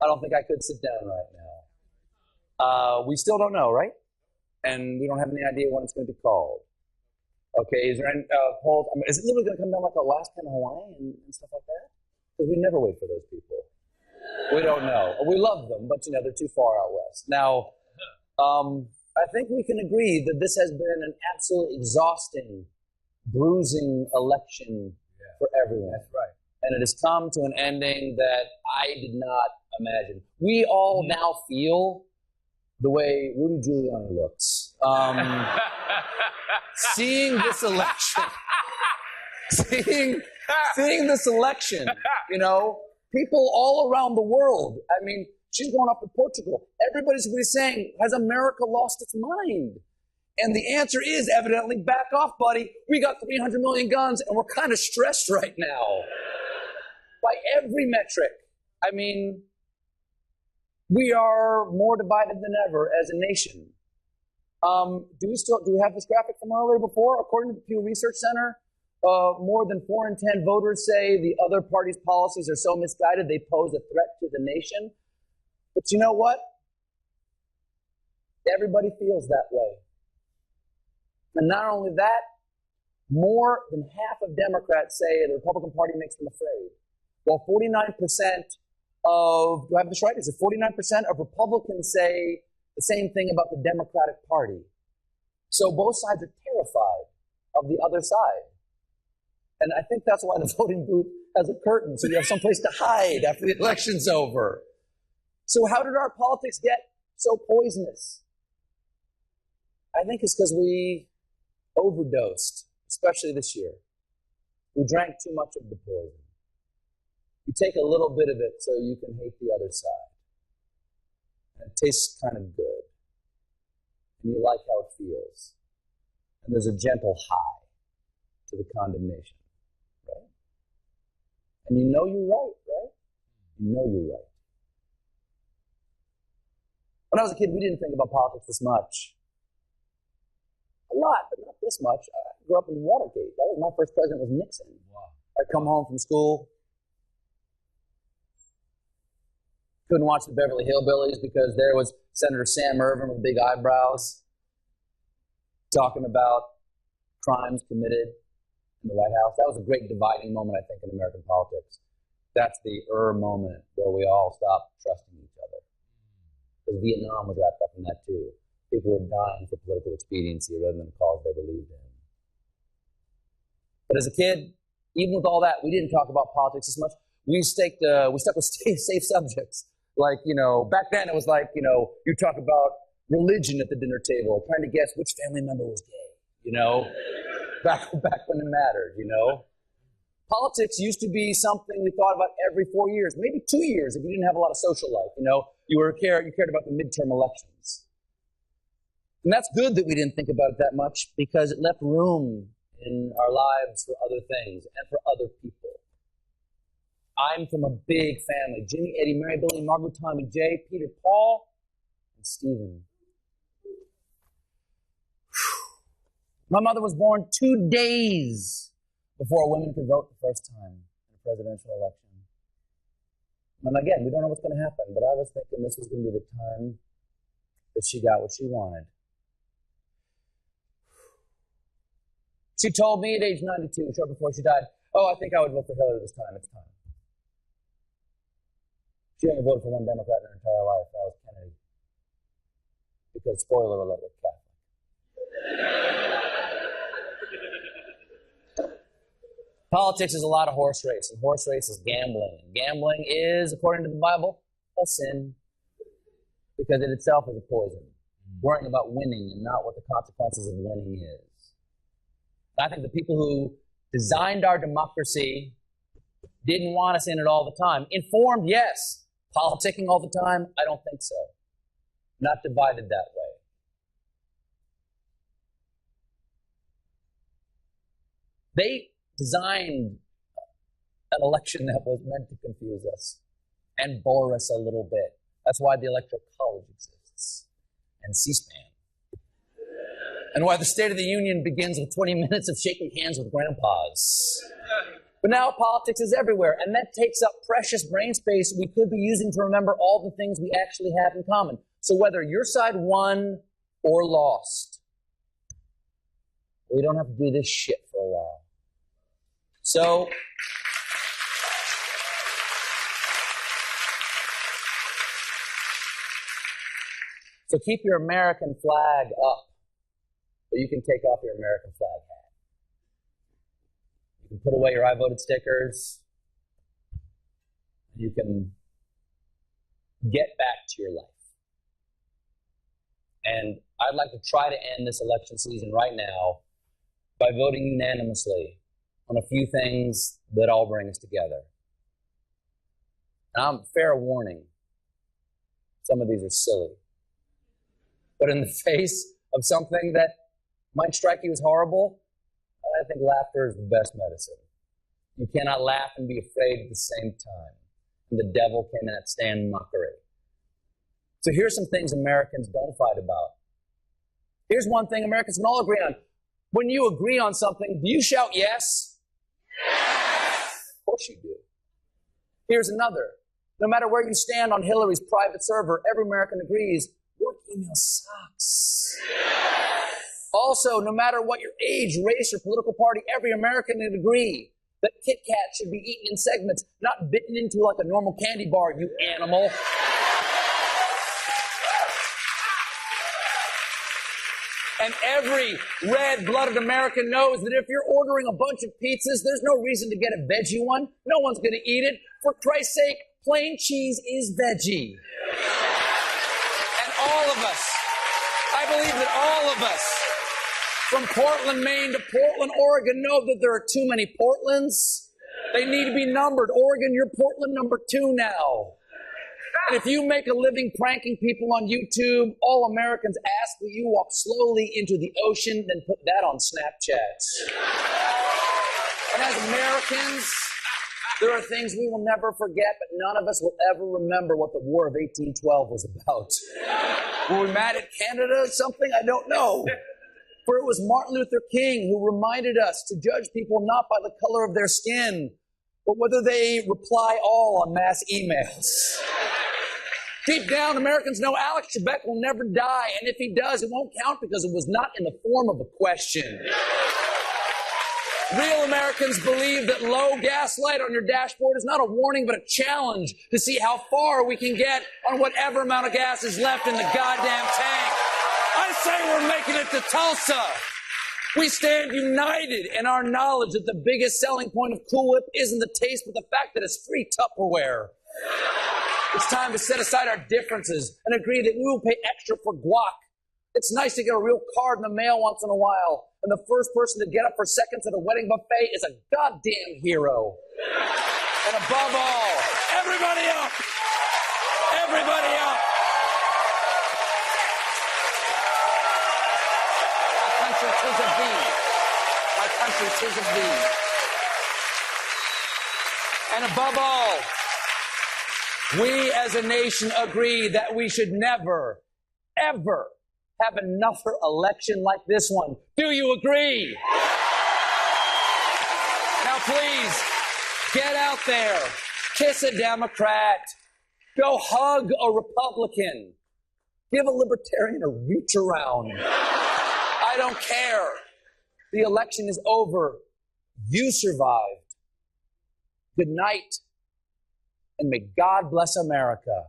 I don't think I could sit down right now. We still don't know, right? And we don't have any idea when it's going to be called. Okay, is there any polls? I mean, is it literally going to come down like Alaska and Hawaii and stuff like that? Because we never wait for those people. We don't know. We love them, but they're too far out west. Now, I think we can agree that this has been an absolutely exhausting, bruising election for everyone. That's right. And it has come to an ending that I did not imagine. We all now feel the way Rudy Giuliani looks. Seeing this election, seeing this election, people all around the world. I mean, she's going up to Portugal. Everybody's really saying, has America lost its mind? And the answer is evidently, back off, buddy. We got 300 million guns, and we're kind of stressed right now. By every metric. I mean, we are more divided than ever as a nation. Do we have this graphic from earlier before? According to the Pew Research Center, more than 4 in 10 voters say the other party's policies are so misguided they pose a threat to the nation. But you know what? Everybody feels that way. And not only that, more than half of Democrats say the Republican Party makes them afraid. While 49% of, do I have this right? Is it 49% of Republicans say the same thing about the Democratic Party? So both sides are terrified of the other side. And I think that's why the voting booth has a curtain, so you have someplace to hide after the election's over. So how did our politics get so poisonous? I think it's because we overdosed, especially this year. We drank too much of the poison. You take a little bit of it so you can hate the other side. And it tastes kind of good. And you like how it feels. And there's a gentle high to the condemnation, right? And you know you're right, right? You know you're right. When I was a kid, we didn't think about politics this much. A lot, but not this much. I grew up in Watergate. That was my first president was Nixon. Wow. I'd come home from school. Couldn't watch the Beverly Hillbillies because there was Senator Sam Ervin with big eyebrows talking about crimes committed in the White House. That was a great dividing moment, I think, in American politics. That's the moment where we all stopped trusting each other. Because Vietnam was wrapped up in that too. People were dying for political expediency rather than the cause they believed in. But as a kid, even with all that, we didn't talk about politics as much. We stuck with safe subjects. Like, back then it was like, you talk about religion at the dinner table, trying to guess which family member was gay, back when it mattered, Politics used to be something we thought about every 4 years, maybe 2 years if you didn't have a lot of social life, you cared about the midterm elections. And that's good that we didn't think about it that much because it left room in our lives for other things and for other people. I'm from a big family. Jimmy, Eddie, Mary, Billy, Margot, Tommy, Jay, Peter, Paul, and Stephen. My mother was born 2 days before women could vote the first time in a presidential election. And again, we don't know what's going to happen, but I was thinking this was going to be the time that she got what she wanted. She told me at age 92, short before she died, I think I would vote for Hillary this time. It's time. She only voted for one Democrat in her entire life. That was Kennedy. Because, spoiler alert, we're Catholic. Politics is a lot of horse race, and horse race is gambling. And gambling is, according to the Bible, a sin. Because it itself is a poison. Worrying about winning and not what the consequences of winning is. I think the people who designed our democracy didn't want us in it all the time. Informed, yes. Politicking all the time? I don't think so. Not divided that way. They designed an election that was meant to confuse us and bore us a little bit. That's why the Electoral College exists and C-SPAN. And why the State of the Union begins with 20 minutes of shaking hands with grandpas. But now politics is everywhere, and that takes up precious brain space we could be using to remember all the things we actually have in common. So whether your side won or lost, we don't have to do this shit for a while. So keep your American flag up, but you can take off your American flag hat. You can put away your I voted stickers. You can get back to your life. And I'd like to try to end this election season right now by voting unanimously on a few things that all bring us together. And fair warning, some of these are silly. But in the face of something that might strike you as horrible, I think laughter is the best medicine. You cannot laugh and be afraid at the same time. And the devil cannot stand mockery. So here's some things Americans don't fight about. Here's one thing Americans can all agree on. When you agree on something, do you shout yes? Yes! Of course you do. Here's another. No matter where you stand on Hillary's private server, every American agrees work email sucks. Yes. Also, no matter what your age, race, or political party, every American would agree that Kit Kats should be eaten in segments, not bitten into like a normal candy bar, you animal. And every red-blooded American knows that if you're ordering a bunch of pizzas, there's no reason to get a veggie one. No one's going to eat it. For Christ's sake, plain cheese is veggie. And all of us, I believe that all of us, from Portland, Maine to Portland, Oregon, know that there are too many Portlands. They need to be numbered. Oregon, you're Portland number 2 now. And if you make a living pranking people on YouTube, all Americans ask that you walk slowly into the ocean, then put that on Snapchat. And as Americans, there are things we will never forget, but none of us will ever remember what the War of 1812 was about. Were we mad at Canada or something? I don't know. For it was Martin Luther King who reminded us to judge people not by the color of their skin, but whether they reply all on mass emails. Deep down, Americans know Alex Trebek will never die, and if he does, it won't count because it was not in the form of a question. Real Americans believe that low gas light on your dashboard is not a warning, but a challenge to see how far we can get on whatever amount of gas is left in the goddamn tank. I say we're making it to Tulsa. We stand united in our knowledge that the biggest selling point of Cool Whip isn't the taste, but the fact that it's free Tupperware. It's time to set aside our differences and agree that we will pay extra for guac. It's nice to get a real card in the mail once in a while, and the first person to get up for seconds at a wedding buffet is a goddamn hero. And above all, everybody up! Everybody up! My country, 'tis of thee. My country, 'tis of thee. And above all, we as a nation agree that we should never, ever have another election like this one. Do you agree? Now please, get out there, kiss a Democrat, go hug a Republican, give a Libertarian a reach around. I don't care. The election is over. You survived. Good night. And may God bless America.